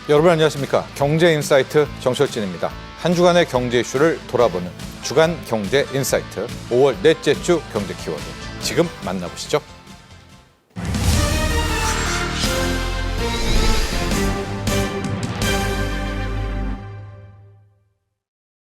여러분 안녕하십니까? 경제인사이트 정철진입니다. 한 주간의 경제 이슈를 돌아보는 주간 경제 인사이트 5월 넷째 주 경제 키워드 지금 만나보시죠.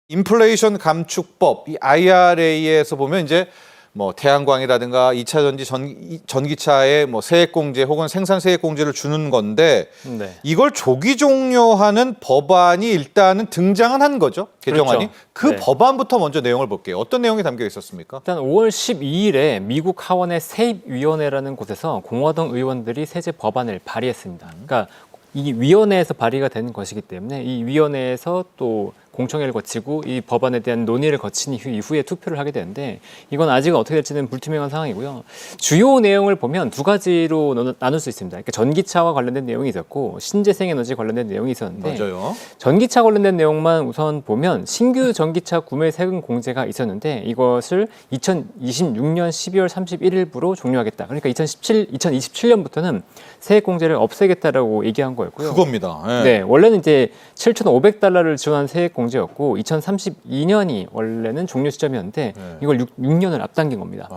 인플레이션 감축법, 이 IRA에서 보면 이제 뭐 태양광이라든가 2차 전기차에 뭐 세액공제 혹은 생산 세액공제를 주는 건데 네. 이걸 조기 종료하는 법안이 일단은 등장은 한 거죠. 개정안이. 그렇죠. 그 네. 법안부터 먼저 내용을 볼게요. 어떤 내용이 담겨 있었습니까? 일단 5월 12일에 미국 하원의 세입위원회라는 곳에서 공화당 의원들이 세제 법안을 발의했습니다. 그러니까 이 위원회에서 발의가 되는 것이기 때문에 이 위원회에서 또 공청회를 거치고 이 법안에 대한 논의를 거친 이후에 투표를 하게 되는데 이건 아직 어떻게 될지는 불투명한 상황이고요. 주요 내용을 보면 두 가지로 나눌 수 있습니다. 그러니까 전기차와 관련된 내용이 있었고 신재생에너지 관련된 내용이 있었는데 맞아요. 전기차 관련된 내용만 우선 보면 신규 전기차 구매 세금 공제가 있었는데 이것을 2026년 12월 31일부로 종료하겠다. 그러니까 2027년부터는 세액 공제를 없애겠다라고 얘기한 거였고요. 그겁니다. 예. 네, 원래는 이제 7,500달러를 지원한 세액 공제였고 2032년이 원래는 종료 시점이었는데 이걸 6년을 앞당긴 겁니다.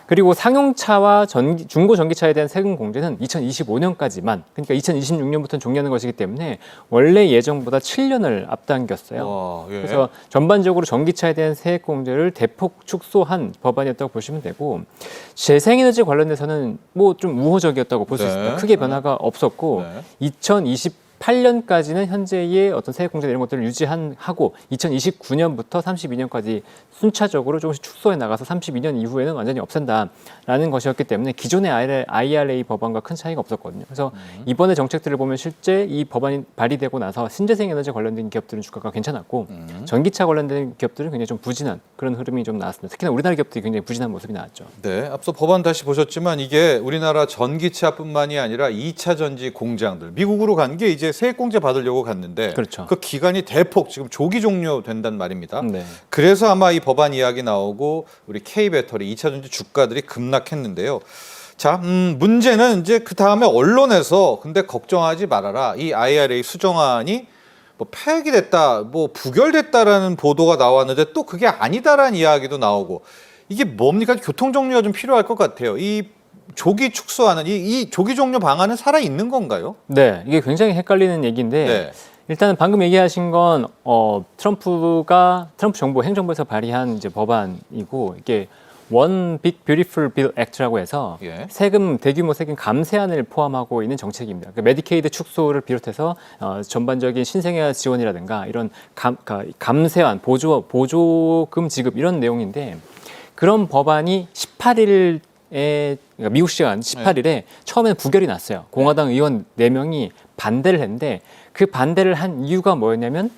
그리고 상용차와 중고 전기차에 대한 세금 공제는 2025년까지만, 그러니까 2026년부터는 종료하는 것이기 때문에 원래 예정보다 7년을 앞당겼어요. 와, 예. 그래서 전반적으로 전기차에 대한 세액 공제를 대폭 축소한 법안이었다고 보시면 되고, 재생에너지 관련해서는 뭐 좀 우호적이었다고 볼 수 네. 있습니다. 크게 변화가 없었고, 네. 2028년까지는 현재의 어떤 세액 공제 이런 것들을 유지하고 2029년부터 32년까지 순차적으로 조금씩 축소해 나가서 32년 이후에는 완전히 없앤다라는 것이었기 때문에 기존의 IRA 법안과 큰 차이가 없었거든요. 그래서 이번에 정책들을 보면 실제 이 법안이 발의되고 나서 신재생 에너지 관련된 기업들은 주가가 괜찮았고 전기차 관련된 기업들은 굉장히 좀 부진한 그런 흐름이 좀 나왔습니다. 특히나 우리나라 기업들이 굉장히 부진한 모습이 나왔죠. 네, 앞서 법안 다시 보셨지만 이게 우리나라 전기차뿐만이 아니라 2차 전지 공장들 미국으로 간 게 이제 세액공제 받으려고 갔는데 그렇죠. 그 기간이 대폭 지금 조기 종료된단 말입니다. 네. 그래서 아마 이 법안 이야기 나오고 우리 K배터리 2차 전지 주가들이 급락했는데요. 자, 문제는 이제 그 다음에 언론에서 근데 걱정하지 말아라. 이 IRA 수정안이 뭐 폐기 됐다, 뭐 부결됐다라는 보도가 나왔는데 또 그게 아니다라는 이야기도 나오고 이게 뭡니까? 교통 정리가 좀 필요할 것 같아요. 이 조기 축소하는 이 조기 종료 방안은 살아 있는 건가요? 네, 이게 굉장히 헷갈리는 얘기인데 네. 일단은 방금 얘기하신 건 트럼프 정부 행정부에서 발의한 이제 법안이고 이게 One Big Beautiful Bill Act라고 해서 예. 대규모 세금 감세안을 포함하고 있는 정책입니다. 그러니까 메디케이드 축소를 비롯해서 전반적인 신생아 지원이라든가 이런 감세안, 보조금 지급 이런 내용인데 그런 법안이 18일에 그러니까 미국 시간 18일에 처음에는 부결이 났어요. 공화당 의원 4명이 반대를 했는데 그 반대를 한 이유가 뭐였냐면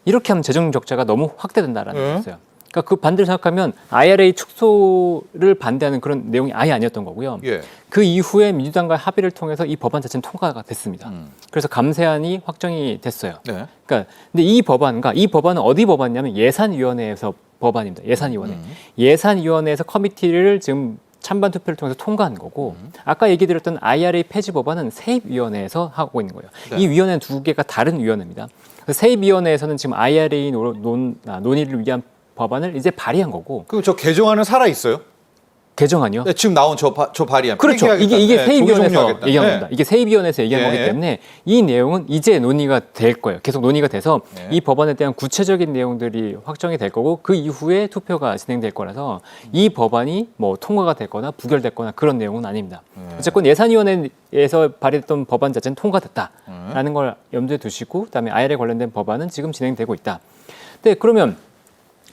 이렇게 하면 재정 적자가 너무 확대된다라는 거였어요. 그러니까 그 반대를 생각하면 IRA 축소를 반대하는 그런 내용이 아예 아니었던 거고요. 예. 그 이후에 민주당과 합의를 통해서 이 법안 자체는 통과가 됐습니다. 그래서 감세안이 확정이 됐어요. 네. 그러니까 근데 이 법안은 어디 법안이냐면 예산위원회에서 법안입니다. 예산위원회. 예산위원회에서 커미티를 지금 찬반 투표를 통해서 통과한 거고 아까 얘기 드렸던 IRA 폐지 법안은 세입위원회에서 하고 있는 거예요. 네. 이 위원회는 두 개가 다른 위원회입니다. 세입위원회에에서는 지금 IRA 논의를 위한 법안을 이제 발의한 거고. 그럼 저 개정안은 살아 있어요? 개정안이요? 네, 지금 나온 저 발의안. 그렇죠. 폐기하겠다. 이게 네, 세입위원회에서 조기 얘기한 종료하겠다. 겁니다. 이게 세입위원회에서 얘기한 예. 거기 때문에 이 내용은 이제 논의가 될 거예요. 계속 논의가 돼서 네. 이 법안에 대한 구체적인 내용들이 확정이 될 거고 그 이후에 투표가 진행될 거라서 이 법안이 뭐 통과가 됐거나 부결됐거나 그런 내용은 아닙니다. 어쨌건 예산위원회에서 발의됐던 법안 자체는 통과됐다라는 걸 염두에 두시고 그다음에 IRA 관련된 법안은 지금 진행되고 있다. 근데 그러면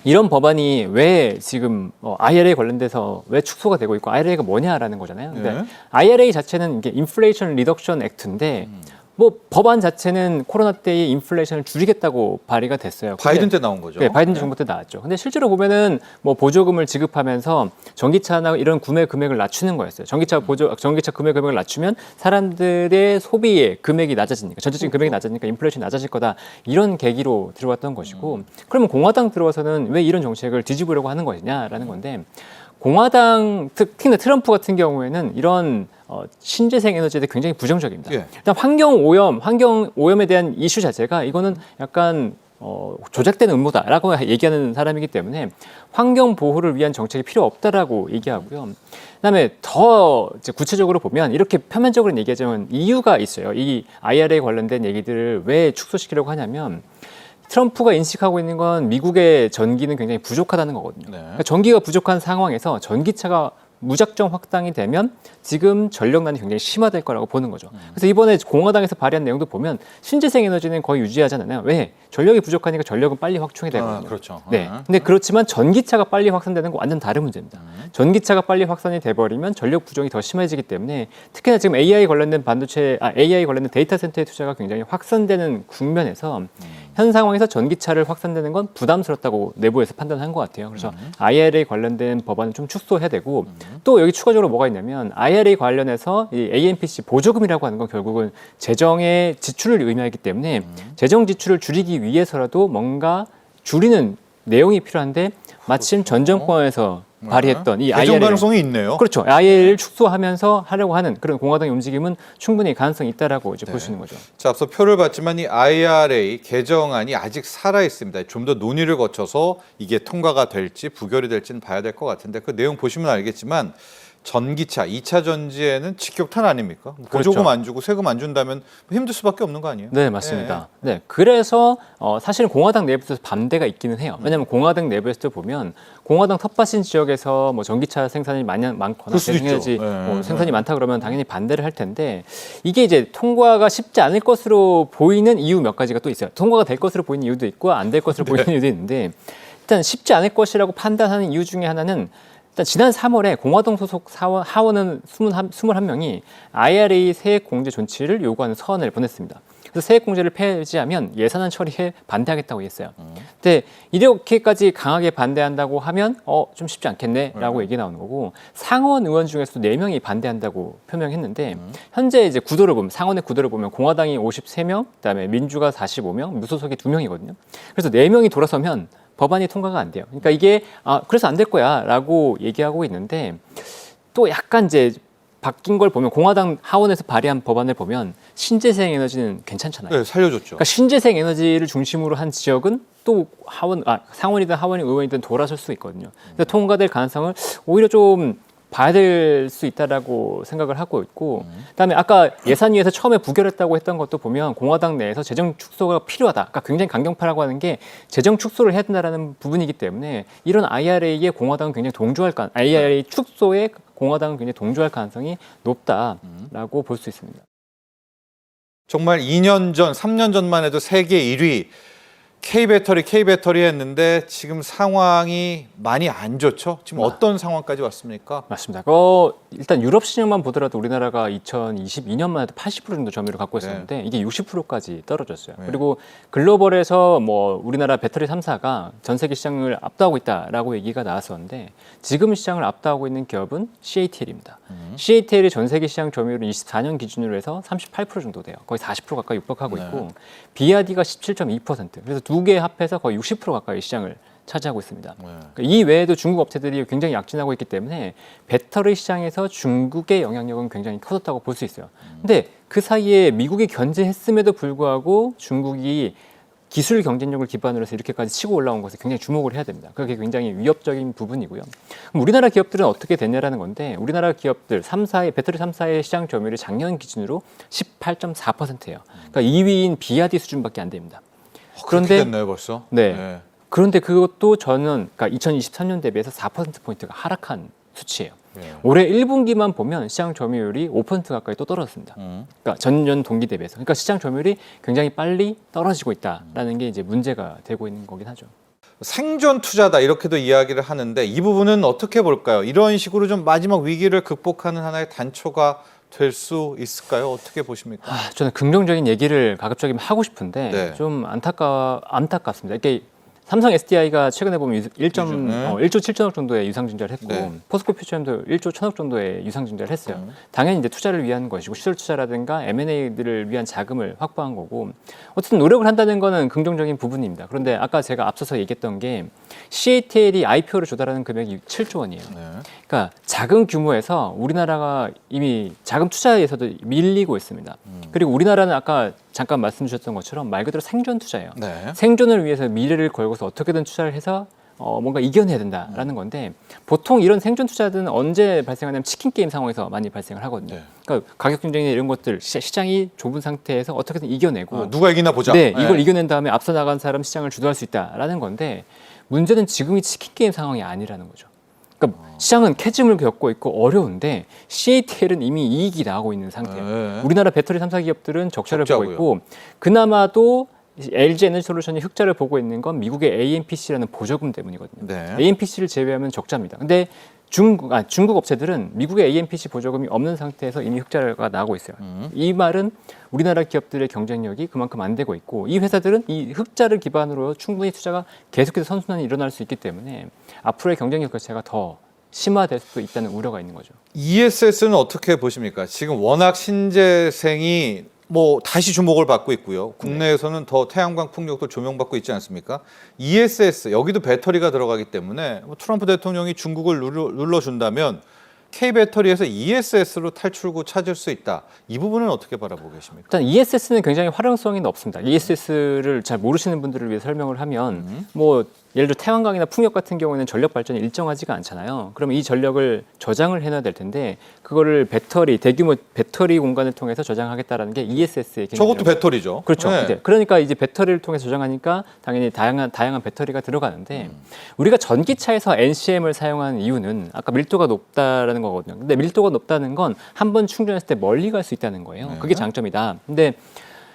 이런 법안이 왜 지금 IRA 관련돼서 왜 축소가 되고 있고 IRA가 뭐냐라는 거잖아요. 근데 네. IRA 자체는 이게 인플레이션 리덕션 액트인데 뭐 법안 자체는 코로나 때의 인플레이션을 줄이겠다고 발의가 됐어요. 바이든 때 나온 거죠. 네, 바이든 정부 때 나왔죠. 근데 실제로 보면은 뭐 보조금을 지급하면서 전기차나 이런 구매 금액을 낮추는 거였어요. 전기차 구매 금액을 낮추면 사람들의 소비의 금액이 낮아지니까 전체적인 금액이 낮아지니까 인플레이션이 낮아질 거다. 이런 계기로 들어왔던 것이고 그러면 공화당 들어와서는 왜 이런 정책을 뒤집으려고 하는 것이냐라는 건데 공화당 특히나 트럼프 같은 경우에는 이런 신재생 에너지에 대해 굉장히 부정적입니다. 예. 일단 환경 오염에 대한 이슈 자체가 이거는 약간 조작된 음모다라고 얘기하는 사람이기 때문에 환경 보호를 위한 정책이 필요 없다라고 얘기하고요. 그다음에 더 이제 구체적으로 보면 이렇게 표면적으로 얘기하자면 이유가 있어요. 이 IRA 관련된 얘기들을 왜 축소시키려고 하냐면 트럼프가 인식하고 있는 건 미국의 전기는 굉장히 부족하다는 거거든요. 네. 그러니까 전기가 부족한 상황에서 전기차가 무작정 확장이 되면 지금 전력난이 굉장히 심화될 거라고 보는 거죠. 그래서 이번에 공화당에서 발의한 내용도 보면 신재생 에너지는 거의 유지하잖아요. 왜? 전력이 부족하니까 전력은 빨리 확충이 되거든요. 그렇죠. 네. 근데 그렇지만 전기차가 빨리 확산되는 건 완전 다른 문제입니다. 전기차가 빨리 확산이 돼버리면 전력 부족이 더 심해지기 때문에 특히나 지금 AI 관련된 AI 관련된 데이터 센터의 투자가 굉장히 확산되는 국면에서 현 상황에서 전기차를 확산되는 건 부담스럽다고 내부에서 판단한 것 같아요. 그래서 IRA 관련된 법안을 좀 축소해야 되고 또 여기 추가적으로 뭐가 있냐면 IRA 관련해서 이 AMPC 보조금이라고 하는 건 결국은 재정의 지출을 의미하기 때문에 재정 지출을 줄이기 위해서라도 뭔가 줄이는 내용이 필요한데 마침 전 정권에서 발의했던 이 개정 IRA 가능성이 있네요. 그렇죠. IRA를 축소하면서 하려고 하는 그런 공화당의 움직임은 충분히 가능성이 있다라고 이제 볼 수 있는 거죠. 자, 앞서 표를 봤지만 이 IRA 개정안이 아직 살아 있습니다. 좀 더 논의를 거쳐서 이게 통과가 될지 부결이 될지는 봐야 될 것 같은데 그 내용 보시면 알겠지만 전기차, 2차 전지에는 직격탄 아닙니까? 보조금 그렇죠. 안 주고 세금 안 준다면 힘들 수밖에 없는 거 아니에요? 네, 맞습니다. 네, 그래서 사실은 공화당 내부에서 반대가 있기는 해요. 왜냐하면 공화당 내부에서 보면 공화당 텃밭인 지역에서 뭐 전기차 생산이 많거나 그럴 수도 재생에너지 있죠. 생산이 많다 그러면 당연히 반대를 할 텐데 이게 이제 통과가 쉽지 않을 것으로 보이는 이유 몇 가지가 또 있어요. 통과가 될 것으로 보이는 이유도 있고 안 될 것으로 보이는 이유도 있는데 일단 쉽지 않을 것이라고 판단하는 이유 중에 하나는 일단 지난 3월에 공화당 소속 하원은 21명이 IRA 세액 공제 존치를 요구하는 서한을 보냈습니다. 그래서 세액 공제를 폐지하면 예산안 처리에 반대하겠다고 했어요. 근데 이렇게까지 강하게 반대한다고 하면 좀 쉽지 않겠네라고 얘기 나오는 거고 상원 의원 중에서도 4명이 반대한다고 표명했는데 현재 이제 구도를 보면 상원의 구도를 보면 공화당이 53명, 그다음에 민주가 45명, 무소속이 2명이거든요. 그래서 4명이 돌아서면 법안이 통과가 안 돼요. 그러니까 이게 그래서 안 될 거야라고 얘기하고 있는데 또 약간 이제 바뀐 걸 보면 공화당 하원에서 발의한 법안을 보면 신재생 에너지는 괜찮잖아요. 네, 살려줬죠. 그러니까 신재생 에너지를 중심으로 한 지역은 또 상원이든 하원이 의원이든 돌아설 수 있거든요. 그래서 통과될 가능성을 오히려 좀 봐야 될 수 있다라고 생각을 하고 있고, 그다음에 아까 예산위에서 처음에 부결했다고 했던 것도 보면 공화당 내에서 재정 축소가 필요하다. 그러니까 굉장히 강경파라고 하는 게 재정 축소를 해야 된다라는 부분이기 때문에 이런 IRA에 공화당은 굉장히 IRA 축소에 공화당은 굉장히 동조할 가능성이 높다라고 볼 수 있습니다. 정말 2년 전, 3년 전만 해도 세계 1위 K배터리 했는데 지금 상황이 많이 안 좋죠? 지금 어떤 상황까지 왔습니까? 맞습니다. 일단 유럽 시장만 보더라도 우리나라가 2022년만 해도 80% 정도 점유율을 갖고 있었는데 이게 60%까지 떨어졌어요. 네. 그리고 글로벌에서 뭐 우리나라 배터리 3사가 전 세계 시장을 압도하고 있다라고 얘기가 나왔었는데 지금 시장을 압도하고 있는 기업은 CATL입니다. CATL이 전 세계 시장 점유율은 24년 기준으로 해서 38% 정도 돼요. 거의 40% 가까이 육박하고 있고 BYD가 17.2%. 그래서 두 개 합해서 거의 60% 가까이 시장을 차지하고 있습니다. 그러니까 이 외에도 중국 업체들이 굉장히 약진하고 있기 때문에 배터리 시장에서 중국의 영향력은 굉장히 커졌다고 볼 수 있어요. 근데 그 사이에 미국이 견제했음에도 불구하고 중국이 기술 경쟁력을 기반으로 해서 이렇게까지 치고 올라온 것에 굉장히 주목을 해야 됩니다. 그게 굉장히 위협적인 부분이고요. 그럼 우리나라 기업들은 어떻게 됐냐라는 건데 우리나라 기업들 배터리 3사의 시장 점유율이 작년 기준으로 18.4%예요. 그러니까 2위인 BYD 수준밖에 안 됩니다. 그런데 됐나요 벌써? 네. 그런데 그것도 그러니까 2023년 대비해서 4%포인트가 하락한 수치예요. 네. 올해 1분기만 보면 시장 점유율이 5% 가까이 또 떨어졌습니다. 그러니까 전년 동기 대비해서. 그러니까 시장 점유율이 굉장히 빨리 떨어지고 있다라는 게 이제 문제가 되고 있는 거긴 하죠. 생존 투자다 이렇게도 이야기를 하는데 이 부분은 어떻게 볼까요? 이런 식으로 좀 마지막 위기를 극복하는 하나의 단초가 될 수 있을까요? 어떻게 보십니까? 저는 긍정적인 얘기를 가급적이면 하고 싶은데 네. 좀 안타깝습니다. 이게 삼성 SDI가 최근에 보면 1조 네. 7천억 정도의 유상 증자를 했고 네. 포스코 퓨처엠도 1조 1천억 정도의 유상 증자를 했어요. 당연히 이제 투자를 위한 것이고 시설 투자라든가 M&A들을 위한 자금을 확보한 거고 어쨌든 노력을 한다는 거는 긍정적인 부분입니다. 그런데 아까 제가 앞서서 얘기했던 게 CATL이 IPO를 조달하는 금액이 7조 원이에요. 네. 그러니까 작은 규모에서 우리나라가 이미 자금 투자에서도 밀리고 있습니다. 그리고 우리나라는 아까 잠깐 말씀 주셨던 것처럼 말 그대로 생존 투자예요. 네. 생존을 위해서 미래를 걸고서 어떻게든 투자를 해서 뭔가 이겨내야 된다라는 건데 보통 이런 생존 투자들은 언제 발생하냐면 치킨 게임 상황에서 많이 발생을 하거든요. 네. 그러니까 가격 경쟁이나 이런 것들 시장이 좁은 상태에서 어떻게든 이겨내고 누가 이기나 보자. 네, 이걸 이겨낸 다음에 앞서 나간 사람 시장을 주도할 수 있다라는 건데 문제는 지금이 치킨 게임 상황이 아니라는 거죠. 그러니까 시장은 캐즘을 겪고 있고 어려운데 CATL은 이미 이익이 나오고 있는 상태예요. 네. 우리나라 배터리 3사 기업들은 적자를 보고 적자고요. 있고 그나마도 LG 에너지솔루션이 흑자를 보고 있는 건 미국의 AMPC라는 보조금 때문이거든요. 네. AMPC를 제외하면 적자입니다. 근데 중국 업체들은 미국의 AMPC 보조금이 없는 상태에서 이미 흑자가 나고 있어요. 이 말은 우리나라 기업들의 경쟁력이 그만큼 안 되고 있고 이 회사들은 이 흑자를 기반으로 충분히 투자가 계속해서 선순환이 일어날 수 있기 때문에 앞으로의 경쟁력 자체가 더 심화될 수도 있다는 우려가 있는 거죠. ESS는 어떻게 보십니까? 지금 워낙 신재생이 뭐 다시 주목을 받고 있고요. 국내에서는 더 태양광 풍력도 조명받고 있지 않습니까? ESS 여기도 배터리가 들어가기 때문에 뭐 트럼프 대통령이 중국을 눌러준다면 K배터리에서 ESS로 탈출구 찾을 수 있다. 이 부분은 어떻게 바라보고 계십니까? 일단 ESS는 굉장히 활용성이 높습니다. ESS를 잘 모르시는 분들을 위해 설명을 하면 뭐 예를 들어 태양광이나 풍력 같은 경우에는 전력 발전이 일정하지가 않잖아요. 그러면 이 전력을 저장을 해놔야 될 텐데 그거를 대규모 배터리 공간을 통해서 저장하겠다라는 게 ESS의 개념이에요. 저것도 배터리죠. 그렇죠. 네. 네. 그러니까 이제 배터리를 통해서 저장하니까 당연히 다양한 배터리가 들어가는데 우리가 전기차에서 NCM을 사용하는 이유는 아까 밀도가 높다라는 거거든요. 근데 밀도가 높다는 건 한 번 충전했을 때 멀리 갈 수 있다는 거예요. 네. 그게 장점이다. 근데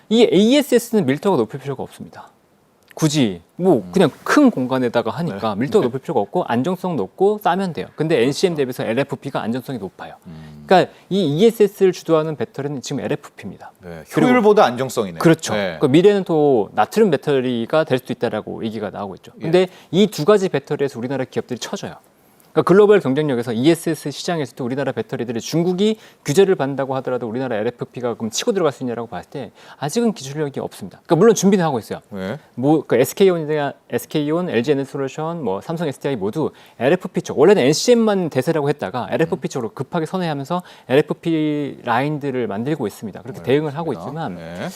이 ESS는 밀도가 높일 필요가 없습니다. 굳이 뭐 그냥 큰 공간에다가 하니까 밀도가 높일 필요가 없고 안정성 높고 싸면 돼요. 근데 NCM 대비해서 LFP가 안정성이 높아요. 그러니까 이 ESS를 주도하는 배터리는 지금 LFP입니다. 네. 효율보다 안정성이네요. 그렇죠. 네. 그 미래는 또 나트륨 배터리가 될 수도 있다라고 얘기가 나오고 있죠. 근데 이 두 가지 배터리에서 우리나라 기업들이 쳐져요. 그러니까 글로벌 경쟁력에서 ESS 시장에서도 우리나라 배터리들이 중국이 규제를 받는다고 하더라도 우리나라 LFP가 그럼 치고 들어갈 수 있냐라고 봤을 때 아직은 기술력이 없습니다. 그러니까 물론 준비는 하고 있어요. 네. 뭐 그 SK온, LG 에너지솔루션, 뭐 삼성 SDI 모두 LFP 쪽 원래는 NCM만 대세라고 했다가 LFP 쪽으로 급하게 선회하면서 LFP 라인들을 만들고 있습니다. 그렇게 대응을 하고 있지만 네.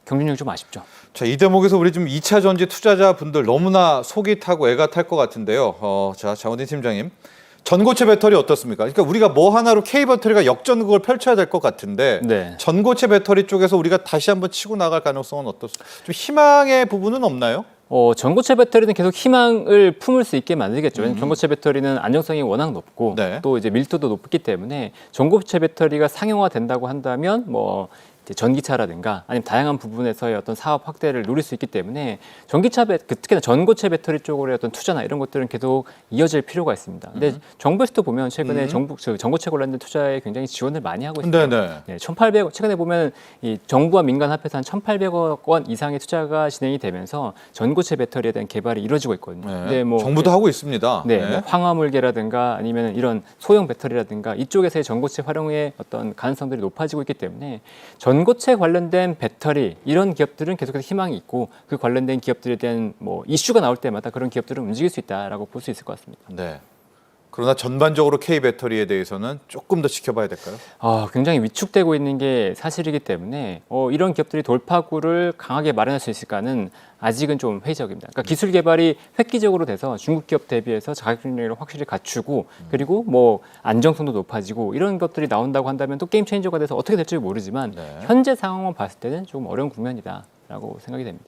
경쟁력이 좀 아쉽죠. 자, 이 대목에서 우리 지금 2차 전지 투자자분들 너무나 속이 타고 애가 탈 것 같은데요. 자, 장원진 팀장님. 전고체 배터리 어떻습니까? 그러니까 우리가 뭐 하나로 K배터리가 역전극을 펼쳐야 될 것 같은데 네. 전고체 배터리 쪽에서 우리가 다시 한번 치고 나갈 가능성은 어떻습니까? 좀 희망의 부분은 없나요? 전고체 배터리는 계속 희망을 품을 수 있게 만들겠죠. 왜냐하면 전고체 배터리는 안정성이 워낙 높고 네. 또 이제 밀도도 높기 때문에 전고체 배터리가 상용화된다고 한다면 뭐 이제 전기차라든가 아니면 다양한 부분에서의 어떤 사업 확대를 노릴 수 있기 때문에 특히나 전고체 배터리 쪽으로의 어떤 투자나 이런 것들은 계속 이어질 필요가 있습니다. 근데 정부에서도 보면 최근에 전고체 관련된 투자에 굉장히 지원을 많이 하고 있습니다. 네네. 네, 1,800억 최근에 보면 이 정부와 민간 합해서 한 1,800억 원 이상의 투자가 진행이 되면서 전고체 배터리에 대한 개발이 이루어지고 있거든요. 네. 근데 뭐 정부도 하고 있습니다. 네, 뭐 황화물계라든가 아니면 이런 소형 배터리라든가 이쪽에서의 전고체 활용의 어떤 가능성들이 높아지고 있기 때문에 전고체 관련된 배터리 이런 기업들은 계속해서 희망이 있고 그 관련된 기업들에 대한 뭐 이슈가 나올 때마다 그런 기업들은 움직일 수 있다라고 볼 수 있을 것 같습니다. 네. 그러나 전반적으로 K배터리에 대해서는 조금 더 지켜봐야 될까요? 굉장히 위축되고 있는 게 사실이기 때문에 이런 기업들이 돌파구를 강하게 마련할 수 있을까는 아직은 좀 회의적입니다. 그러니까 기술 개발이 획기적으로 돼서 중국 기업 대비해서 자격증을 확실히 갖추고 그리고 뭐 안정성도 높아지고 이런 것들이 나온다고 한다면 또 게임 체인저가 돼서 어떻게 될지 모르지만 네. 현재 상황만 봤을 때는 조금 어려운 국면이다라고 생각이 됩니다.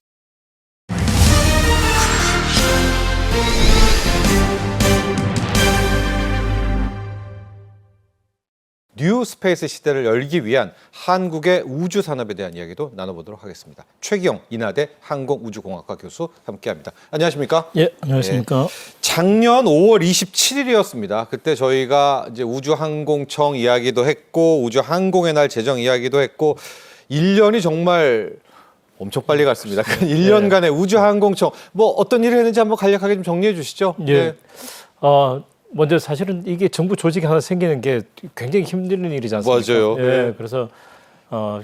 뉴 스페이스 시대를 열기 위한 한국의 우주 산업에 대한 이야기도 나눠보도록 하겠습니다. 최기영 인하대 항공우주공학과 교수 함께합니다. 안녕하십니까? 예, 안녕하십니까? 작년 5월 27일이었습니다. 그때 저희가 이제 우주항공청 이야기도 했고 우주항공의 날 제정 이야기도 했고 1년이 정말 엄청 빨리 갔습니다. 1년간의 우주항공청 뭐 어떤 일을 했는지 한번 간략하게 좀 정리해 주시죠. 예. 먼저 사실은 이게 정부 조직이 하나 생기는 게 굉장히 힘든 일이지 않습니까? 맞아요. 예. 네. 그래서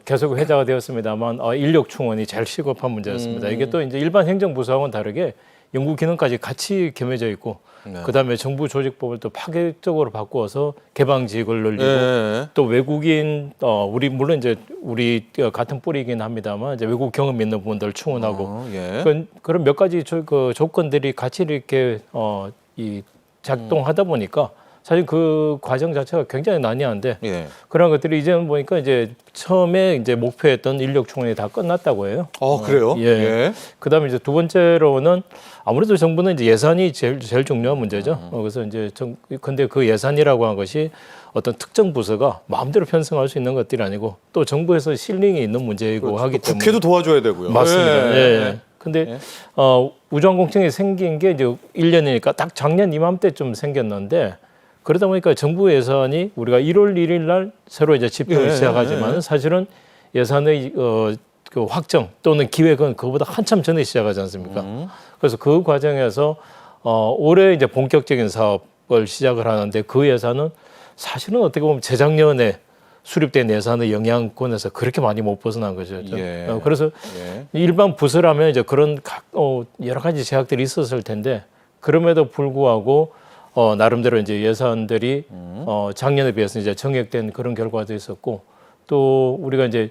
계속 회자가 되었습니다만 인력 충원이 제일 시급한 문제였습니다. 이게 또 이제 일반 행정부서와는 다르게 연구 기능까지 같이 겸해져 있고 네. 그다음에 정부 조직법을 또 파격적으로 바꾸어서 개방직을 늘리고 네. 또 외국인 우리 물론 이제 우리 같은 뿌리이긴 합니다만 이제 외국 경험 있는 분들 충원하고 예. 그런 몇 가지 그 조건들이 같이 이렇게 이 작동하다 보니까 사실 그 과정 자체가 굉장히 난해한데 예. 그런 것들이 이제는 보니까 이제 처음에 이제 목표했던 인력 충원이 다 끝났다고 해요. 그래요? 예. 그다음에 이제 두 번째로는 아무래도 정부는 이제 예산이 제일 중요한 문제죠. 그래서 이제 근데 그 예산이라고 한 것이 어떤 특정 부서가 마음대로 편성할 수 있는 것들이 아니고 또 정부에서 실링이 있는 문제이고 그렇죠. 하기 때문에 국회도 도와줘야 되고요. 맞습니다. 예. 예. 근데 우주항공청이 생긴 게 이제 1년이니까 딱 작년 이맘때쯤 생겼는데 그러다 보니까 정부 예산이 우리가 1월 1일 날 새로 이제 집행을 시작하지만 사실은 예산의 그 확정 또는 기획은 그보다 한참 전에 시작하지 않습니까? 그래서 그 과정에서 올해 이제 본격적인 사업을 시작을 하는데 그 예산은 사실은 어떻게 보면 재작년에 수립된 예산의 영향권에서 그렇게 많이 못 벗어난 거죠. 예. 그래서 예. 일반 부서라면 이제 그런 여러 가지 제약들이 있었을 텐데 그럼에도 불구하고 나름대로 이제 예산들이 작년에 비해서 이제 정액된 그런 결과도 있었고 또 우리가 이제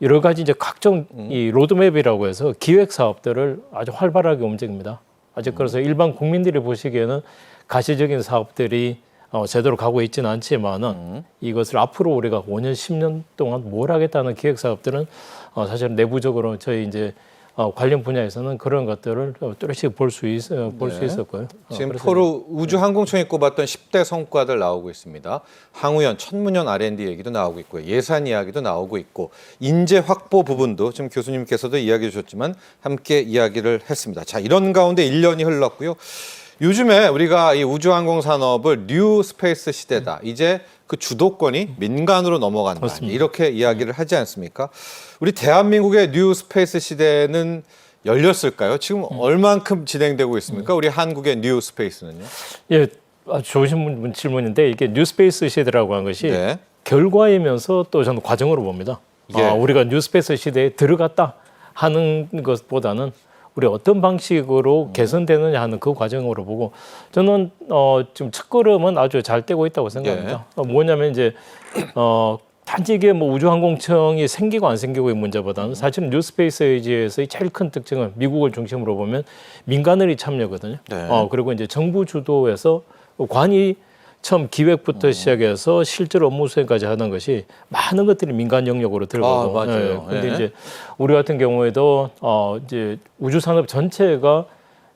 여러 가지 이제 각종 이 로드맵이라고 해서 기획 사업들을 아주 활발하게 움직입니다. 아직 그래서 일반 국민들이 보시기에는 가시적인 사업들이 제대로 가고 있지는 않지만은 이것을 앞으로 우리가 5년, 10년 동안 뭘 하겠다는 기획 사업들은 사실 내부적으로 저희 이제 관련 분야에서는 그런 것들을 뚜렷이 볼 수 있었고요. 지금 포로 우주항공청이 꼽았던 10대 성과들 나오고 있습니다. 항우연, 천문연 R&D 얘기도 나오고 있고요. 예산 이야기도 나오고 있고 인재 확보 부분도 지금 교수님께서도 이야기해 주셨지만 함께 이야기를 했습니다. 자, 이런 가운데 1년이 흘렀고요. 요즘에 우리가 이 우주항공 산업을 뉴 스페이스 시대다. 이제 그 주도권이 민간으로 넘어간다. 맞습니다. 이렇게 이야기를 하지 않습니까? 우리 대한민국의 뉴 스페이스 시대는 열렸을까요? 지금 얼만큼 진행되고 있습니까? 우리 한국의 뉴 스페이스는요? 예, 아주 좋으신 질문인데 이게 뉴스페이스 시대라고 한 것이 네. 결과이면서 또 저는 과정으로 봅니다. 예. 우리가 뉴스페이스 시대에 들어갔다 하는 것보다는 우리 어떤 방식으로 개선되느냐 하는 그 과정으로 보고 저는 지금 첫걸음은 아주 잘 떼고 있다고 생각합니다. 뭐냐면 이제 단지 이게 뭐 우주항공청이 생기고 안 생기고의 문제보다는 사실은 뉴스페이스 에이지에서의 제일 큰 특징은 미국을 중심으로 보면 민간의 참여거든요. 네. 그리고 이제 정부 주도에서 관이 처음 기획부터 시작해서 실제로 업무 수행까지 하는 것이 많은 것들이 민간 영역으로 들어가고. 맞아요. 근데 예. 이제 우리 같은 경우에도 이제 우주 산업 전체가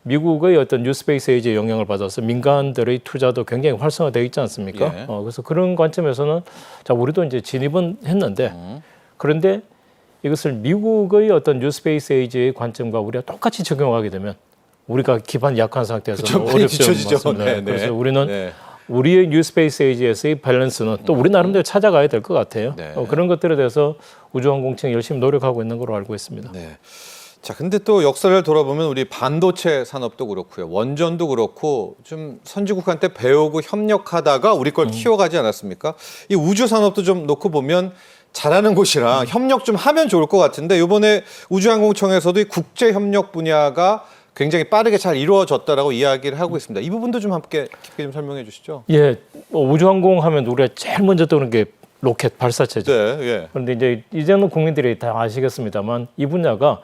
미국의 어떤 뉴스페이스 에이지의 영향을 받아서 민간들의 투자도 굉장히 활성화되어 있지 않습니까? 예. 그래서 그런 관점에서는 자 우리도 이제 진입은 했는데 그런데 이것을 미국의 어떤 뉴스페이스 에이지의 관점과 우리가 똑같이 적용하게 되면 우리가 기반 약한 상태에서 그쵸, 많이 어렵죠. 뒤처지죠. 맞습니다. 네, 네. 그래서 우리는 네. 우리의 뉴스페이스 에이지에서의 밸런스는 또 우리 나름대로 찾아가야 될 것 같아요. 네. 그런 것들에 대해서 우주항공청이 열심히 노력하고 있는 걸로 알고 있습니다. 네. 자, 근데 또 역사를 돌아보면 우리 반도체 산업도 그렇고요. 원전도 그렇고 좀 선진국한테 배우고 협력하다가 우리 걸 키워가지 않았습니까? 이 우주 산업도 좀 놓고 보면 잘하는 곳이라 협력 좀 하면 좋을 것 같은데 이번에 우주항공청에서도 이 국제 협력 분야가 굉장히 빠르게 잘 이루어졌다라고 이야기를 하고 있습니다. 이 부분도 좀 함께 깊게 좀 설명해 주시죠. 예, 우주항공 하면 우리가 제일 먼저 떠오르는 게 로켓 발사체죠. 네, 예. 그런데 이제는 국민들이 다 아시겠습니다만 이 분야가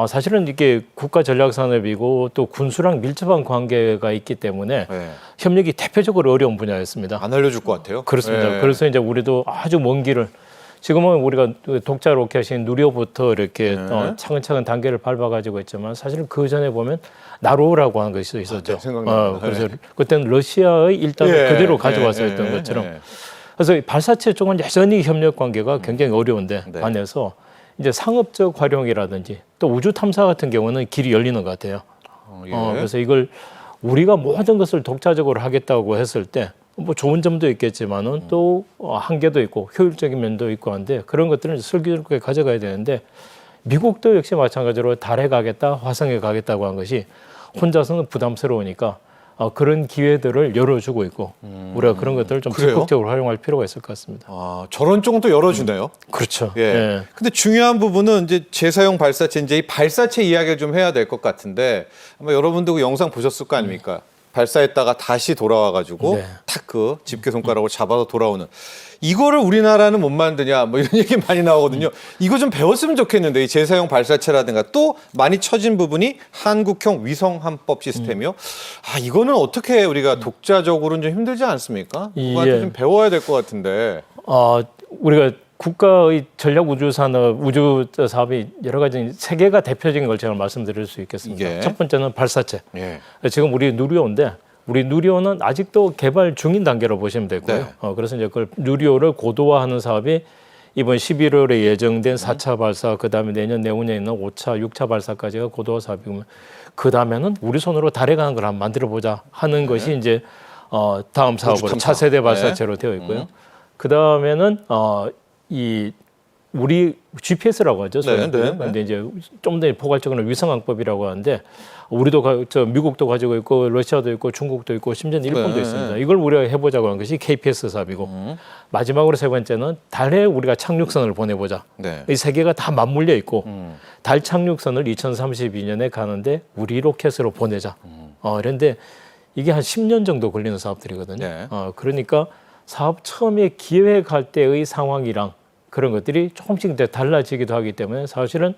사실은 이게 국가 전략 산업이고 또 군수랑 밀접한 관계가 있기 때문에 네. 협력이 대표적으로 어려운 분야였습니다. 안 알려줄 것 같아요. 그렇습니다. 예. 그래서 이제 우리도 아주 먼 길을 지금은 우리가 독자 로켓인 누리호부터 이렇게 차근차근 단계를 밟아가지고 있지만 사실은 그 전에 보면 나로라고 하는 것이 있었죠. 네, 생각납니다. 그래서 그때는 러시아의 일당을 예, 그대로 가져와서 예, 했던 예, 것처럼 예. 그래서 발사체 쪽은 여전히 협력 관계가 굉장히 어려운데 네. 반해서 이제 상업적 활용이라든지 또 우주 탐사 같은 경우는 길이 열리는 것 같아요. 예. 그래서 이걸 우리가 모든 것을 독자적으로 하겠다고 했을 때 뭐 좋은 점도 있겠지만은 또 한계도 있고 효율적인 면도 있고 한데 그런 것들은 슬기롭게 가져가야 되는데 미국도 역시 마찬가지로 달에 가겠다, 화성에 가겠다고 한 것이 혼자서는 부담스러우니까 그런 기회들을 열어주고 있고 우리가 그런 것들을 좀 그래요? 적극적으로 활용할 필요가 있을 것 같습니다. 아, 저런 쪽은 또 열어주네요. 그렇죠. 예. 예. 근데 중요한 부분은 이제 재사용 발사체, 이제 이 발사체 이야기를 좀 해야 될 것 같은데 아마 여러분도 그 영상 보셨을 거 아닙니까? 발사했다가 다시 돌아와가지고 네. 탁 그 집게 손가락으로 잡아서 돌아오는 이거를 우리나라는 못 만드냐 뭐 이런 얘기 많이 나오거든요. 이거 좀 배웠으면 좋겠는데 이 재사용 발사체라든가 또 많이 처진 부분이 한국형 위성 함법 시스템이요. 아 이거는 어떻게 우리가 독자적으로는 좀 힘들지 않습니까? 누구한테 예. 좀 배워야 될 것 같은데. 우리가 국가의 전략 우주 산업, 우주 사업이 여러 가지 세 개가 대표적인 걸 제가 말씀드릴 수 있겠습니다. 예. 첫 번째는 발사체. 예. 지금 우리 누리호인데 우리 누리호는 아직도 개발 중인 단계로 보시면 되고요. 네. 그래서 이제 그걸 누리호를 고도화하는 사업이 이번 11월에 예정된 4차 발사, 그다음에 내년 내후년에 있는 5차, 6차 발사까지가 고도화 사업이고 그다음에는 우리 손으로 달에 가는 걸 한번 만들어 보자 하는 것이 이제 다음 사업으로 탐사. 차세대 발사체로 되어 있고요. 그다음에는 이 우리 GPS라고 하죠. 네, 네, 네. 근데 이제 좀 더 포괄적으로 위성항법이라고 하는데 우리도 미국도 가지고 있고 러시아도 있고 중국도 있고 심지어는 일본도 네. 있습니다. 이걸 우리가 해보자고 한 것이 KPS 사업이고 마지막으로 세 번째는 달에 우리가 착륙선을 보내보자. 네. 이 세 개가 다 맞물려 있고 달 착륙선을 2032년에 가는데 우리 로켓으로 보내자. 그런데 이게 한 10년 정도 걸리는 사업들이거든요. 네. 그러니까 사업 처음에 기획할 때의 상황이랑 그런 것들이 조금씩 이제 달라지기도 하기 때문에 사실은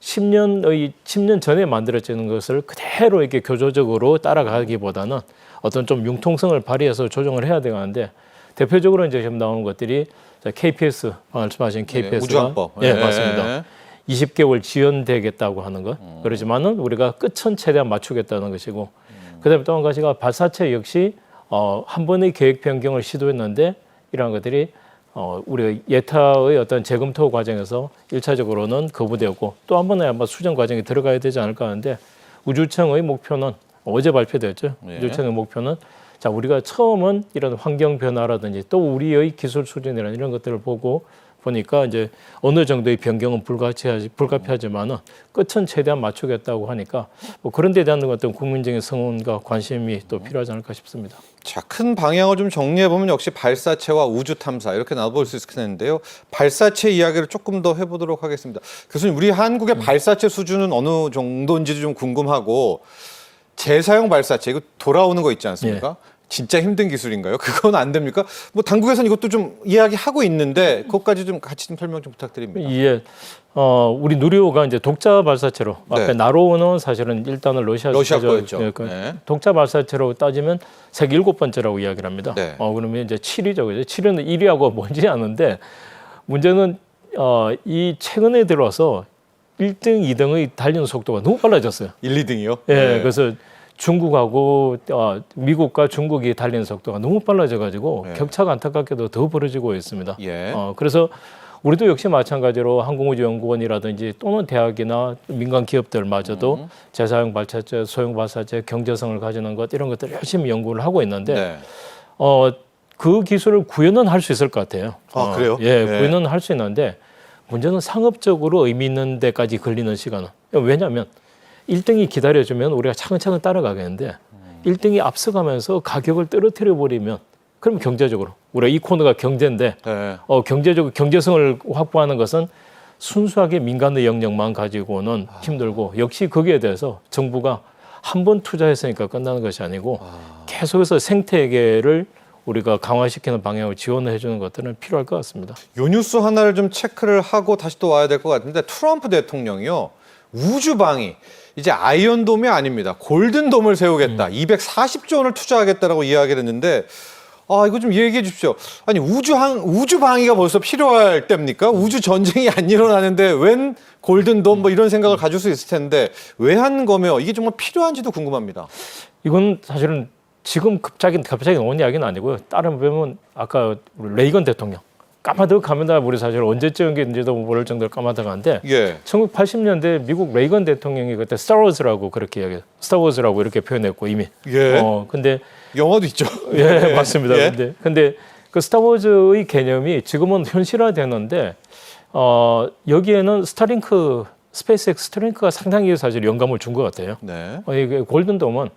10년 전에 만들어지는 것을 그대로 이렇게 교조적으로 따라가기보다는 어떤 좀 융통성을 발휘해서 조정을 해야 되는데 대표적으로 이제 지금 나오는 것들이 KPS 말씀하신 KPS가 우주항법. 예, 맞습니다. 20개월 지연되겠다고 하는 것. 그렇지만은 우리가 끝은 최대한 맞추겠다는 것이고 그다음에 또 한 가지가 발사체 역시 한 번의 계획 변경을 시도했는데 이러한 것들이 우리가 예타의 어떤 재검토 과정에서 1차적으로는 거부되었고 또 한 번에 아마 수정 과정이 들어가야 되지 않을까 하는데 우주청의 목표는 어제 발표됐죠. 네. 우주청의 목표는 자 우리가 처음은 이런 환경 변화라든지 또 우리의 기술 수준이라는 이런 것들을 보니까 이제 어느 정도의 변경은 불가피하지만은 끝은 최대한 맞추겠다고 하니까 뭐 그런 데 대한 어떤 국민적인 성원과 관심이 또 필요하지 않을까 싶습니다. 자, 큰 방향을 좀 정리해 보면 역시 발사체와 우주 탐사 이렇게 나눠볼 수 있겠는데요. 발사체 이야기를 조금 더 해보도록 하겠습니다. 교수님, 우리 한국의 발사체 수준은 어느 정도인지도 좀 궁금하고 재사용 발사체 이거 돌아오는 거 있지 않습니까? 진짜 힘든 기술인가요? 그건 안 됩니까? 뭐 당국에서는 이것도 좀 이야기하고 있는데 그것까지 좀 같이 좀 설명 좀 부탁드립니다. 예, 우리 누리호가 이제 독자 발사체로 앞에 네. 나로호는 사실은 일단은 러시아 거였죠. 예, 네. 독자 발사체로 따지면 세계 7번째라고 이야기를 합니다. 네. 그러면 이제 7위죠. 그죠? 7위는 1위하고 뭔지 아는데 문제는 이 최근에 들어서 1등, 2등의 달리는 속도가 너무 빨라졌어요. 1, 2등이요? 예, 그래서 중국하고 미국과 중국이 달리는 속도가 너무 빨라져가지고 네. 격차가 안타깝게도 더 벌어지고 있습니다. 예. 그래서 우리도 역시 마찬가지로 항공우주연구원이라든지 또는 대학이나 민간 기업들마저도 재사용 발사체, 소형 발사체, 경제성을 가지는 것 이런 것들 열심히 연구를 하고 있는데 네. 그 기술을 구현은 할 수 있을 것 같아요. 아, 그래요? 예, 네. 구현은 할 수 있는데 문제는 상업적으로 의미 있는 데까지 걸리는 시간은 왜냐하면 1등이 기다려주면 우리가 차근차근 따라가겠는데 1등이 앞서가면서 가격을 떨어뜨려 버리면 그럼 경제적으로 우리가 이 코너가 경제인데 네. 경제적 경제성을 확보하는 것은 순수하게 민간의 영역만 가지고는 힘들고 역시 거기에 대해서 정부가 한 번 투자했으니까 끝나는 것이 아니고 계속해서 생태계를 우리가 강화시키는 방향으로 지원을 해주는 것들은 필요할 것 같습니다. 요 뉴스 하나를 좀 체크를 하고 다시 또 와야 될 것 같은데 트럼프 대통령이요. 우주방위 이제 아이언돔이 아닙니다. 골든돔을 세우겠다. 240조 원을 투자하겠다라고 이야기를 했는데 이거 좀 얘기해 주십시오. 아니 우주방위가 벌써 필요할 때입니까? 우주 전쟁이 안 일어나는데 웬 골든돔 뭐 이런 생각을 가질 수 있을 텐데 왜 한 거며 이게 정말 필요한지도 궁금합니다. 이건 사실은 지금 갑자기 나온 이야기는 아니고요. 다른 보면 아까 우리 레이건 대통령 까마득합니다. 우리 사실 언제쯤인지도 모를 정도로 까마득한데 예. 1980년대 미국 레이건 대통령이 그때 스타워즈라고 그렇게 이야기, 스타워즈라고 이렇게 표현했고 이미. 예. 근데 영화도 있죠. 예, 맞습니다. 예. 근데 그 스타워즈의 개념이 지금은 현실화되는데 여기에는 스타링크 스페이스X 스타링크가 상당히 사실 영감을 준 것 같아요. 네. 이게 골든돔은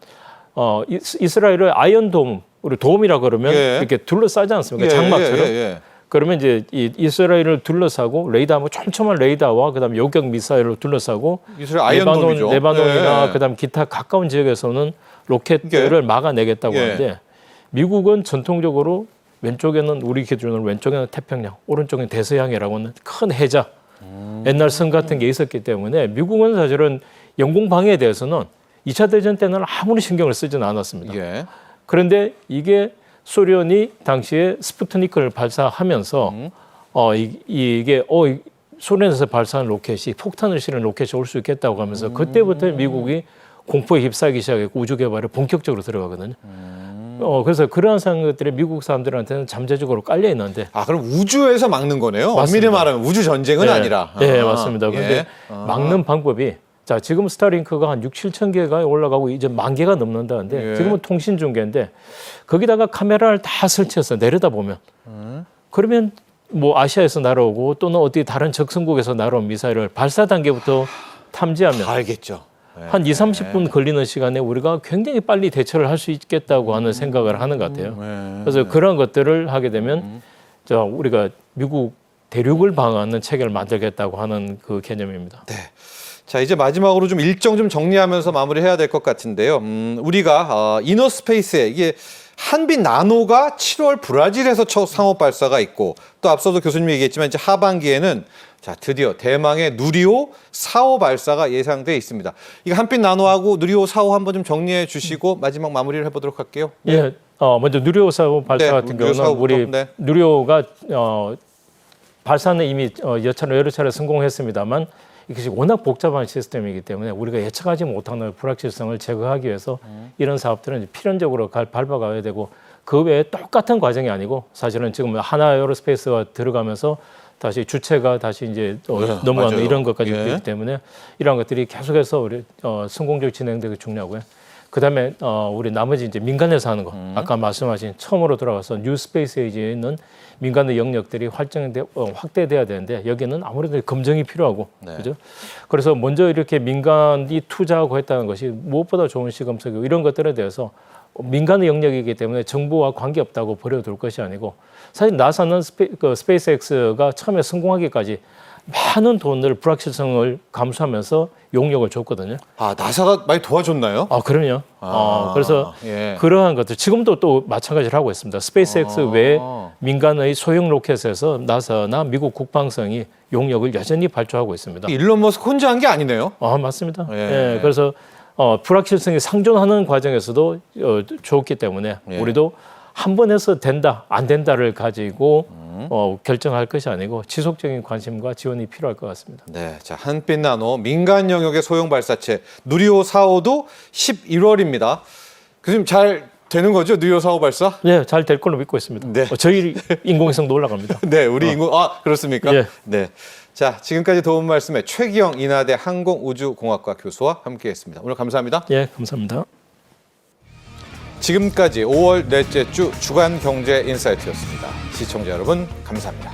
이스라엘의 아이언돔, 우리 돔이라 그러면 예. 이렇게 둘러싸지 않습니까? 예, 장막처럼. 예. 그러면 이제 이 이스라엘을 둘러싸고 레이더, 뭐 촘촘한 레이더와 그다음 요격 미사일로 둘러싸고 이스라엘 아이언돔이죠. 레바논이나 예. 그다음 기타 가까운 지역에서는 로켓들을 막아내겠다고 예. 하는데 미국은 전통적으로 왼쪽에는 우리 기준으로 왼쪽에는 태평양, 오른쪽에는 대서양이라고 하는 큰 해자, 옛날 성 같은 게 있었기 때문에 미국은 사실은 영공 방해에 대해서는 2차 대전 때는 아무리 신경을 쓰지는 않았습니다. 예. 그런데 이게 소련이 당시에 스푸트니크를 발사하면서 이게 소련에서 발사한 로켓이 폭탄을 실은 로켓이 올 수 있겠다고 하면서 그때부터 미국이 공포에 휩싸이기 시작했고 우주 개발에 본격적으로 들어가거든요. 그래서 그러한 것들이 미국 사람들한테는 잠재적으로 깔려 있는데. 아, 그럼 우주에서 막는 거네요? 맞습니다. 엄밀히 말하면 우주 전쟁은 네, 아니라. 네, 아, 맞습니다. 그런데 예. 막는 방법이 자, 지금 스타링크가 한 6, 7천 개가 올라가고 이제 10,000개가 넘는다는데 예. 지금은 통신 중계인데 거기다가 카메라를 다 설치해서 내려다보면 그러면 뭐 아시아에서 날아오고 또는 어디 다른 적성국에서 날아온 미사일을 발사 단계부터 탐지하면 다 알겠죠. 예. 한 2, 30분 걸리는 시간에 우리가 굉장히 빨리 대처를 할 수 있겠다고 하는 생각을 하는 것 같아요. 예. 그래서 그런 것들을 하게 되면 자, 우리가 미국 대륙을 방어하는 체계를 만들겠다고 하는 그 개념입니다. 네. 자, 이제 마지막으로 좀 일정 좀 정리하면서 마무리해야 될 것 같은데요. 우리가 이너스페이스에 이게 한빛 나노가 7월 브라질에서 첫 상업 발사가 있고 또 앞서도 교수님이 얘기했지만 이제 하반기에는 자, 드디어 대망의 누리호 4호 발사가 예상돼 있습니다. 이거 한빛 나노하고 누리호 4호 한번 좀 정리해 주시고 마지막 마무리를 해보도록 할게요. 예, 먼저 누리호 4호 발사 네, 같은 누리호 경우는 4호부터, 우리 네. 누리호가 발사는 이미 여러 차례 성공했습니다만 이것이 워낙 복잡한 시스템이기 때문에 우리가 예측하지 못하는 불확실성을 제거하기 위해서 이런 사업들은 필연적으로 밟아가야 되고 그 외에 똑같은 과정이 아니고 사실은 지금 하나 에어로스페이스가 들어가면서 다시 주체가 다시 이제 넘어가는 맞아요. 이런 것까지 예. 있기 때문에 이런 것들이 계속해서 우리 성공적으로 진행되기 중요하고요. 그다음에 우리 나머지 이제 민간에서 하는 거 아까 말씀하신 처음으로 돌아가서 뉴스페이스 에이지에 있는 민간의 영역들이 확대돼야 되는데 여기는 아무래도 검증이 필요하고 네. 그죠? 그래서 먼저 이렇게 민간이 투자하고 했다는 것이 무엇보다 좋은 시금석이고 이런 것들에 대해서 민간의 영역이기 때문에 정부와 관계없다고 버려둘 것이 아니고 사실 나사는 스페이스X가 처음에 성공하기까지 많은 돈을 불확실성을 감수하면서 용역을 줬거든요. 아, 나사가 많이 도와줬나요? 그럼요. 그래서 예. 그러한 것들 지금도 또 마찬가지를 하고 있습니다. 스페이스X 외에 민간의 소형 로켓에서 나사나 미국 국방성이 용역을 여전히 발주하고 있습니다. 일론 머스크 혼자 한 게 아니네요. 맞습니다. 예. 예, 그래서 불확실성이 상존하는 과정에서도 좋기 때문에 우리도 한 번 해서 된다, 안 된다를 가지고 결정할 것이 아니고 지속적인 관심과 지원이 필요할 것 같습니다. 네, 자, 한빛 나노 민간 영역의 소형 발사체 누리호 4호도 11월입니다. 교수님 잘 되는 거죠? 누리호 4호 발사? 네, 잘 될 걸로 믿고 있습니다. 네. 저희 인공위성도 올라갑니다. 네, 우리 인구 그렇습니까? 예. 네. 자, 지금까지 도움 말씀에 최기영 인하대 항공우주공학과 교수와 함께했습니다. 오늘 감사합니다. 예, 감사합니다. 지금까지 5월 넷째 주 주간 경제 인사이트였습니다. 시청자 여러분, 감사합니다.